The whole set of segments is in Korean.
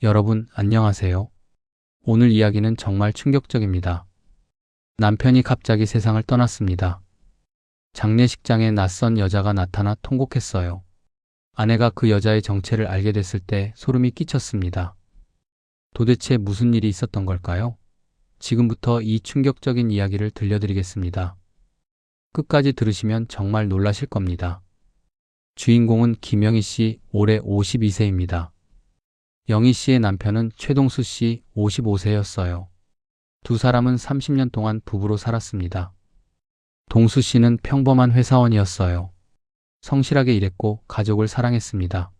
여러분, 안녕하세요. 오늘 이야기는 정말 충격적입니다. 남편이 갑자기 세상을 떠났습니다. 장례식장에 낯선 여자가 나타나 통곡했어요. 아내가 그 여자의 정체를 알게 됐을 때 소름이 끼쳤습니다. 도대체 무슨 일이 있었던 걸까요? 지금부터 이 충격적인 이야기를 들려드리겠습니다. 끝까지 들으시면 정말 놀라실 겁니다. 주인공은 김영희 씨, 올해 52세입니다. 영희 씨의 남편은 최동수 씨 55세였어요. 두 사람은 30년 동안 부부로 살았습니다. 동수 씨는 평범한 회사원이었어요. 성실하게 일했고 가족을 사랑했습니다.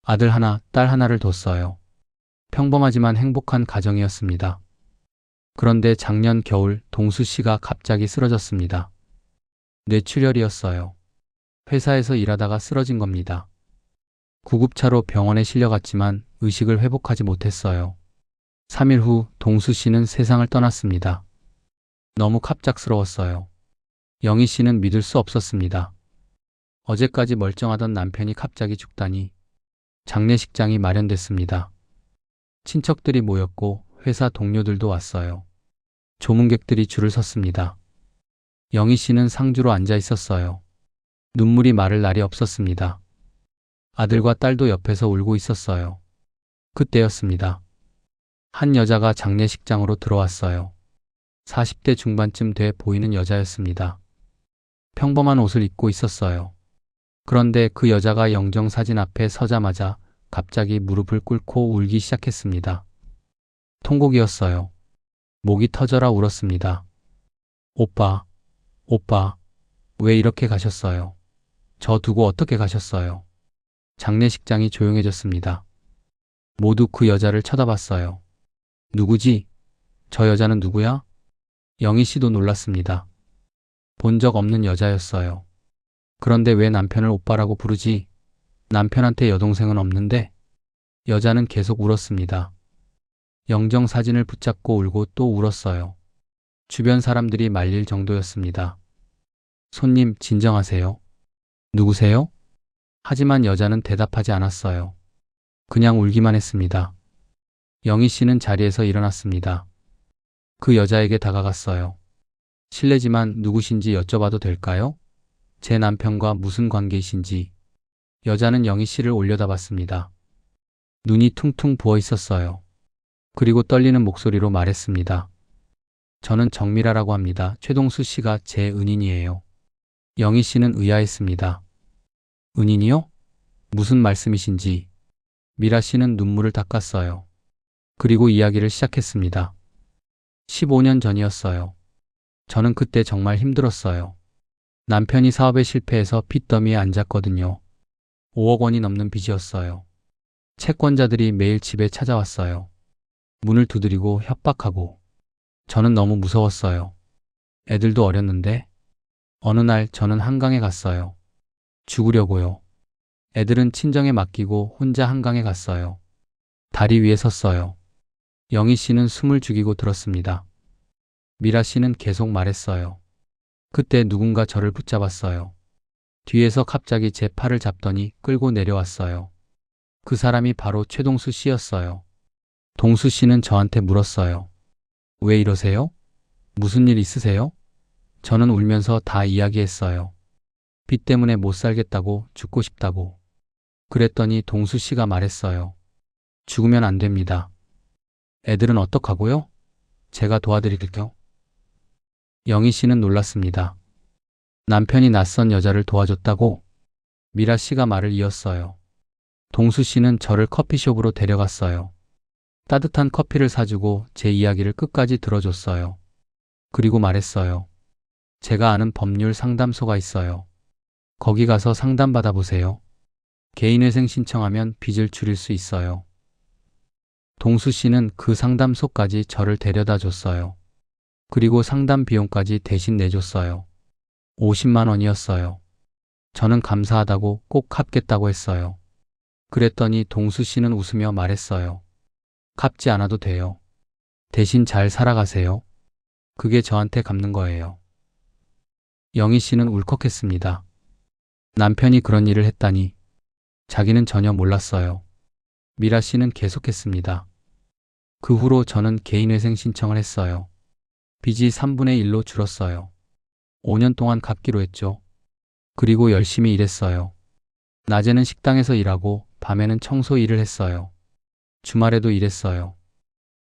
아들 하나, 딸 하나를 뒀어요. 평범하지만 행복한 가정이었습니다. 그런데 작년 겨울 동수 씨가 갑자기 쓰러졌습니다. 뇌출혈이었어요. 회사에서 일하다가 쓰러진 겁니다. 구급차로 병원에 실려갔지만 의식을 회복하지 못했어요. 3일 후 동수 씨는 세상을 떠났습니다. 너무 갑작스러웠어요. 영희 씨는 믿을 수 없었습니다. 어제까지 멀쩡하던 남편이 갑자기 죽다니. 장례식장이 마련됐습니다. 친척들이 모였고 회사 동료들도 왔어요. 조문객들이 줄을 섰습니다. 영희 씨는 상주로 앉아 있었어요. 눈물이 마를 날이 없었습니다. 아들과 딸도 옆에서 울고 있었어요. 그때였습니다. 한 여자가 장례식장으로 들어왔어요. 40대 중반쯤 돼 보이는 여자였습니다. 평범한 옷을 입고 있었어요. 그런데 그 여자가 영정사진 앞에 서자마자 갑자기 무릎을 꿇고 울기 시작했습니다. 통곡이었어요. 목이 터져라 울었습니다. 오빠, 오빠, 왜 이렇게 가셨어요? 저 두고 어떻게 가셨어요? 장례식장이 조용해졌습니다. 모두 그 여자를 쳐다봤어요. 누구지? 저 여자는 누구야? 영희 씨도 놀랐습니다. 본 적 없는 여자였어요. 그런데 왜 남편을 오빠라고 부르지? 남편한테 여동생은 없는데? 여자는 계속 울었습니다. 영정 사진을 붙잡고 울고 또 울었어요. 주변 사람들이 말릴 정도였습니다. 손님, 진정하세요. 누구세요? 하지만 여자는 대답하지 않았어요. 그냥 울기만 했습니다. 영희 씨는 자리에서 일어났습니다. 그 여자에게 다가갔어요. 실례지만 누구신지 여쭤봐도 될까요? 제 남편과 무슨 관계이신지. 여자는 영희 씨를 올려다봤습니다. 눈이 퉁퉁 부어 있었어요. 그리고 떨리는 목소리로 말했습니다. 저는 정미라라고 합니다. 최동수 씨가 제 은인이에요. 영희 씨는 의아했습니다. 은인이요? 무슨 말씀이신지. 미라 씨는 눈물을 닦았어요. 그리고 이야기를 시작했습니다. 15년 전이었어요. 저는 그때 정말 힘들었어요. 남편이 사업에 실패해서 빚더미에 앉았거든요. 5억 원이 넘는 빚이었어요. 채권자들이 매일 집에 찾아왔어요. 문을 두드리고 협박하고. 저는 너무 무서웠어요. 애들도 어렸는데. 어느 날 저는 한강에 갔어요. 죽으려고요. 애들은 친정에 맡기고 혼자 한강에 갔어요. 다리 위에 섰어요. 영희 씨는 숨을 죽이고 들었습니다. 미라 씨는 계속 말했어요. 그때 누군가 저를 붙잡았어요. 뒤에서 갑자기 제 팔을 잡더니 끌고 내려왔어요. 그 사람이 바로 최동수 씨였어요. 동수 씨는 저한테 물었어요. 왜 이러세요? 무슨 일 있으세요? 저는 울면서 다 이야기했어요. 빚 때문에 못 살겠다고, 죽고 싶다고. 그랬더니 동수 씨가 말했어요. 죽으면 안 됩니다. 애들은 어떡하고요? 제가 도와드릴게요. 영희 씨는 놀랐습니다. 남편이 낯선 여자를 도와줬다고? 미라 씨가 말을 이었어요. 동수 씨는 저를 커피숍으로 데려갔어요. 따뜻한 커피를 사주고 제 이야기를 끝까지 들어줬어요. 그리고 말했어요. 제가 아는 법률 상담소가 있어요. 거기 가서 상담 받아보세요. 개인회생 신청하면 빚을 줄일 수 있어요. 동수 씨는 그 상담소까지 저를 데려다 줬어요. 그리고 상담 비용까지 대신 내줬어요. 50만 원이었어요. 저는 감사하다고 꼭 갚겠다고 했어요. 그랬더니 동수 씨는 웃으며 말했어요. 갚지 않아도 돼요. 대신 잘 살아가세요. 그게 저한테 갚는 거예요. 영희 씨는 울컥했습니다. 남편이 그런 일을 했다니. 자기는 전혀 몰랐어요. 미라 씨는 계속했습니다. 그 후로 저는 개인회생 신청을 했어요. 빚이 3분의 1로 줄었어요. 5년 동안 갚기로 했죠. 그리고 열심히 일했어요. 낮에는 식당에서 일하고 밤에는 청소 일을 했어요. 주말에도 일했어요.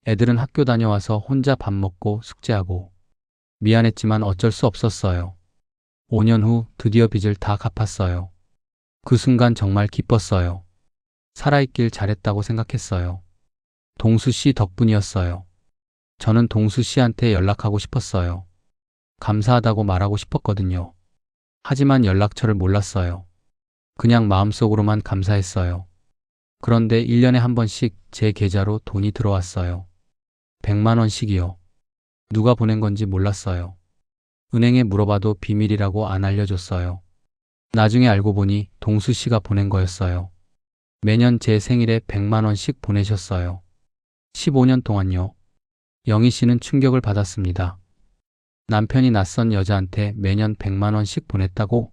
애들은 학교 다녀와서 혼자 밥 먹고 숙제하고 미안했지만 어쩔 수 없었어요. 5년 후 드디어 빚을 다 갚았어요. 그 순간 정말 기뻤어요. 살아있길 잘했다고 생각했어요. 동수 씨 덕분이었어요. 저는 동수 씨한테 연락하고 싶었어요. 감사하다고 말하고 싶었거든요. 하지만 연락처를 몰랐어요. 그냥 마음속으로만 감사했어요. 그런데 1년에 한 번씩 제 계좌로 돈이 들어왔어요. 100만 원씩이요. 누가 보낸 건지 몰랐어요. 은행에 물어봐도 비밀이라고 안 알려줬어요. 나중에 알고 보니 동수 씨가 보낸 거였어요. 매년 제 생일에 100만 원씩 보내셨어요. 15년 동안요. 영희 씨는 충격을 받았습니다. 남편이 낯선 여자한테 매년 100만 원씩 보냈다고?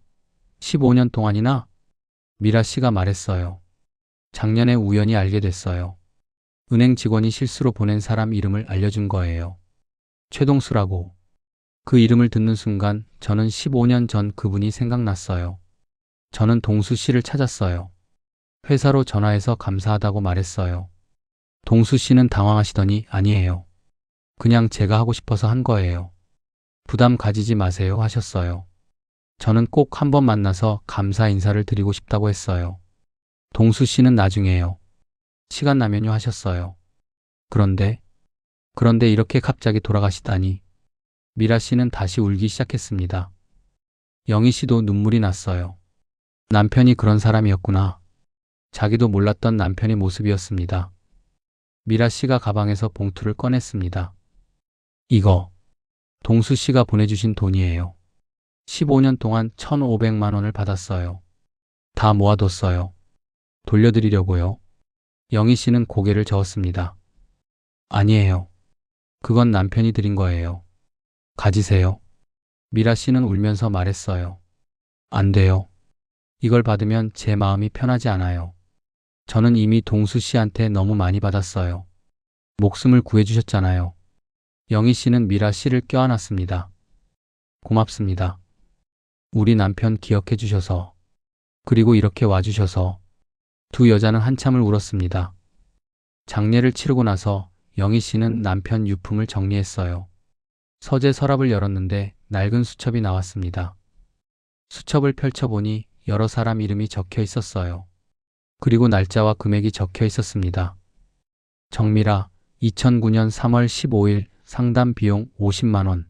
15년 동안이나? 미라 씨가 말했어요. 작년에 우연히 알게 됐어요. 은행 직원이 실수로 보낸 사람 이름을 알려준 거예요. 최동수라고. 그 이름을 듣는 순간 저는 15년 전 그분이 생각났어요. 저는 동수 씨를 찾았어요. 회사로 전화해서 감사하다고 말했어요. 동수 씨는 당황하시더니 아니에요. 그냥 제가 하고 싶어서 한 거예요. 부담 가지지 마세요 하셨어요. 저는 꼭 한번 만나서 감사 인사를 드리고 싶다고 했어요. 동수 씨는 나중에요. 시간 나면요 하셨어요. 그런데 이렇게 갑자기 돌아가시다니. 미라 씨는 다시 울기 시작했습니다. 영희 씨도 눈물이 났어요. 남편이 그런 사람이었구나. 자기도 몰랐던 남편의 모습이었습니다. 미라 씨가 가방에서 봉투를 꺼냈습니다. 이거 동수 씨가 보내주신 돈이에요. 15년 동안 1,500만 원을 받았어요. 다 모아뒀어요. 돌려드리려고요. 영희 씨는 고개를 저었습니다. 아니에요. 그건 남편이 드린 거예요. 가지세요. 미라 씨는 울면서 말했어요. 안 돼요. 이걸 받으면 제 마음이 편하지 않아요. 저는 이미 동수 씨한테 너무 많이 받았어요. 목숨을 구해주셨잖아요. 영희 씨는 미라 씨를 껴안았습니다. 고맙습니다. 우리 남편 기억해 주셔서, 그리고 이렇게 와주셔서. 두 여자는 한참을 울었습니다. 장례를 치르고 나서 영희 씨는 남편 유품을 정리했어요. 서재 서랍을 열었는데 낡은 수첩이 나왔습니다. 수첩을 펼쳐보니 여러 사람 이름이 적혀 있었어요. 그리고 날짜와 금액이 적혀 있었습니다. 정미라, 2009년 3월 15일 상담 비용 50만 원.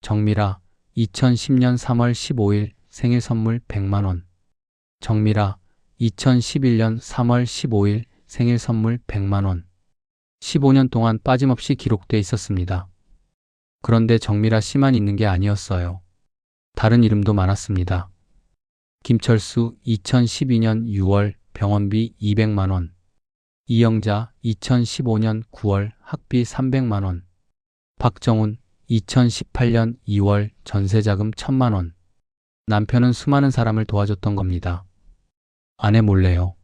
정미라, 2010년 3월 15일 생일 선물 100만 원. 정미라, 2011년 3월 15일 생일 선물 100만 원. 15년 동안 빠짐없이 기록돼 있었습니다. 그런데 정미라 씨만 있는 게 아니었어요. 다른 이름도 많았습니다. 김철수, 2012년 6월 병원비 200만 원. 이영자, 2015년 9월 학비 300만 원. 박정훈, 2018년 2월 전세자금 1,000만 원. 남편은 수많은 사람을 도와줬던 겁니다. 아내 몰래요.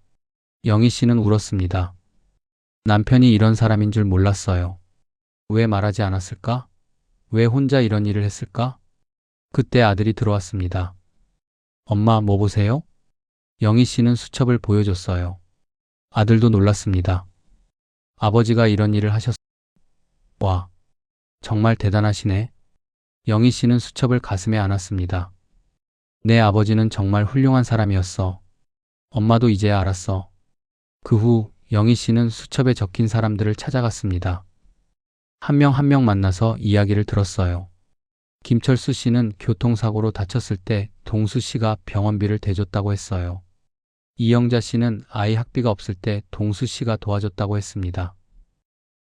영희 씨는 울었습니다. 남편이 이런 사람인 줄 몰랐어요. 왜 말하지 않았을까? 왜 혼자 이런 일을 했을까? 그때 아들이 들어왔습니다. 엄마, 뭐 보세요? 영희 씨는 수첩을 보여줬어요. 아들도 놀랐습니다. 아버지가 이런 일을 하셨어. 와, 정말 대단하시네. 영희 씨는 수첩을 가슴에 안았습니다. 내 아버지는 정말 훌륭한 사람이었어. 엄마도 이제야 알았어. 그 후 영희 씨는 수첩에 적힌 사람들을 찾아갔습니다. 한 명 한 명 만나서 이야기를 들었어요. 김철수 씨는 교통사고로 다쳤을 때 동수 씨가 병원비를 대줬다고 했어요. 이영자 씨는 아이 학비가 없을 때 동수 씨가 도와줬다고 했습니다.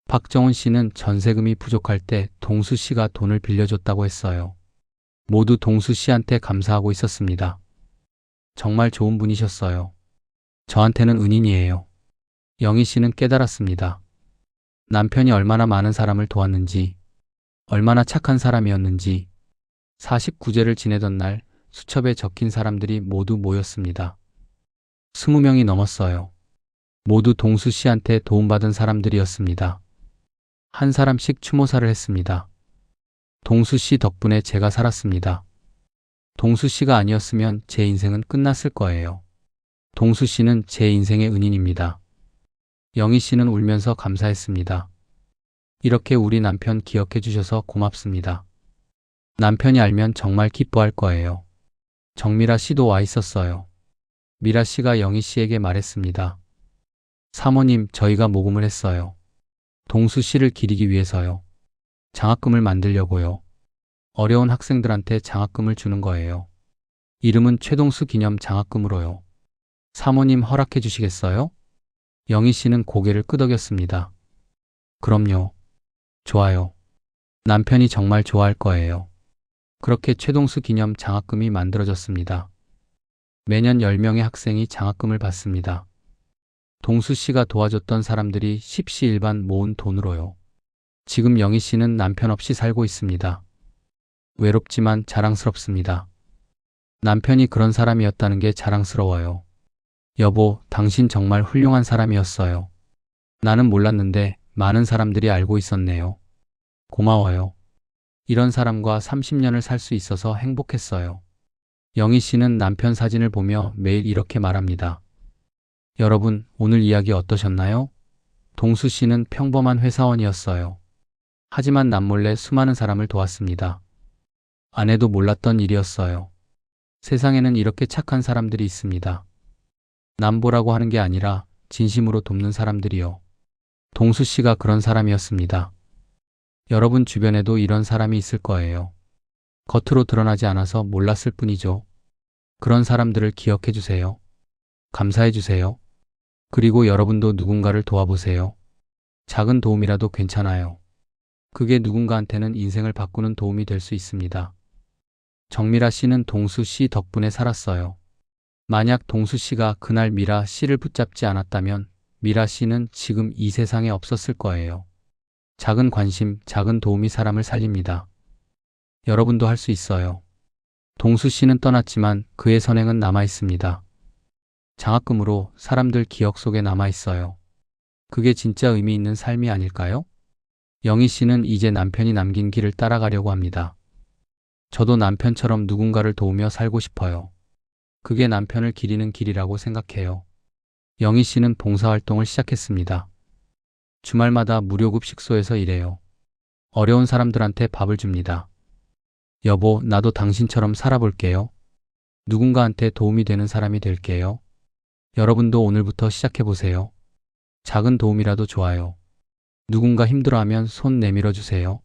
박정훈 씨는 전세금이 부족할 때 동수 씨가 돈을 빌려줬다고 했어요. 모두 동수 씨한테 감사하고 있었습니다. 정말 좋은 분이셨어요. 저한테는 은인이에요. 영희 씨는 깨달았습니다. 남편이 얼마나 많은 사람을 도왔는지, 얼마나 착한 사람이었는지. 49제를 지내던 날 수첩에 적힌 사람들이 모두 모였습니다. 20명이 넘었어요. 모두 동수 씨한테 도움받은 사람들이었습니다. 한 사람씩 추모사를 했습니다. 동수 씨 덕분에 제가 살았습니다. 동수 씨가 아니었으면 제 인생은 끝났을 거예요. 동수 씨는 제 인생의 은인입니다. 영희 씨는 울면서 감사했습니다. 이렇게 우리 남편 기억해 주셔서 고맙습니다. 남편이 알면 정말 기뻐할 거예요. 정미라 씨도 와 있었어요. 미라 씨가 영희 씨에게 말했습니다. 사모님, 저희가 모금을 했어요. 동수 씨를 기리기 위해서요. 장학금을 만들려고요. 어려운 학생들한테 장학금을 주는 거예요. 이름은 최동수 기념 장학금으로요. 사모님 허락해 주시겠어요? 영희 씨는 고개를 끄덕였습니다. 그럼요. 좋아요. 남편이 정말 좋아할 거예요. 그렇게 최동수 기념 장학금이 만들어졌습니다. 매년 10명의 학생이 장학금을 받습니다. 동수 씨가 도와줬던 사람들이 십시일반 모은 돈으로요. 지금 영희 씨는 남편 없이 살고 있습니다. 외롭지만 자랑스럽습니다. 남편이 그런 사람이었다는 게 자랑스러워요. 여보, 당신 정말 훌륭한 사람이었어요. 나는 몰랐는데 많은 사람들이 알고 있었네요. 고마워요. 이런 사람과 30년을 살 수 있어서 행복했어요. 영희 씨는 남편 사진을 보며 매일 이렇게 말합니다. 여러분, 오늘 이야기 어떠셨나요? 동수 씨는 평범한 회사원이었어요. 하지만 남몰래 수많은 사람을 도왔습니다. 아내도 몰랐던 일이었어요. 세상에는 이렇게 착한 사람들이 있습니다. 남보라고 하는 게 아니라 진심으로 돕는 사람들이요. 동수 씨가 그런 사람이었습니다. 여러분 주변에도 이런 사람이 있을 거예요. 겉으로 드러나지 않아서 몰랐을 뿐이죠. 그런 사람들을 기억해 주세요. 감사해 주세요. 그리고 여러분도 누군가를 도와보세요. 작은 도움이라도 괜찮아요. 그게 누군가한테는 인생을 바꾸는 도움이 될 수 있습니다. 정미라 씨는 동수 씨 덕분에 살았어요. 만약 동수 씨가 그날 미라 씨를 붙잡지 않았다면 미라 씨는 지금 이 세상에 없었을 거예요. 작은 관심, 작은 도움이 사람을 살립니다. 여러분도 할 수 있어요. 동수 씨는 떠났지만 그의 선행은 남아 있습니다. 장학금으로 사람들 기억 속에 남아 있어요. 그게 진짜 의미 있는 삶이 아닐까요? 영희 씨는 이제 남편이 남긴 길을 따라가려고 합니다. 저도 남편처럼 누군가를 도우며 살고 싶어요. 그게 남편을 기리는 길이라고 생각해요. 영희 씨는 봉사활동을 시작했습니다. 주말마다 무료급 식소에서 일해요. 어려운 사람들한테 밥을 줍니다. 여보, 나도 당신처럼 살아볼게요. 누군가한테 도움이 되는 사람이 될게요. 여러분도 오늘부터 시작해보세요. 작은 도움이라도 좋아요. 누군가 힘들어하면 손 내밀어 주세요.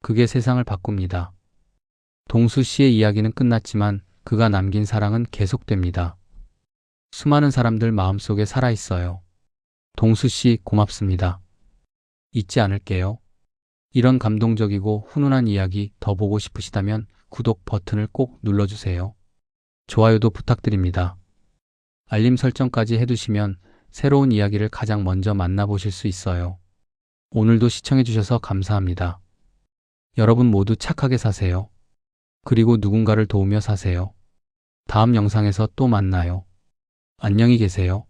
그게 세상을 바꿉니다. 동수 씨의 이야기는 끝났지만 그가 남긴 사랑은 계속됩니다. 수많은 사람들 마음속에 살아있어요. 동수 씨 고맙습니다. 잊지 않을게요. 이런 감동적이고 훈훈한 이야기 더 보고 싶으시다면 구독 버튼을 꼭 눌러주세요. 좋아요도 부탁드립니다. 알림 설정까지 해두시면 새로운 이야기를 가장 먼저 만나보실 수 있어요. 오늘도 시청해주셔서 감사합니다. 여러분 모두 착하게 사세요. 그리고 누군가를 도우며 사세요. 다음 영상에서 또 만나요. 안녕히 계세요.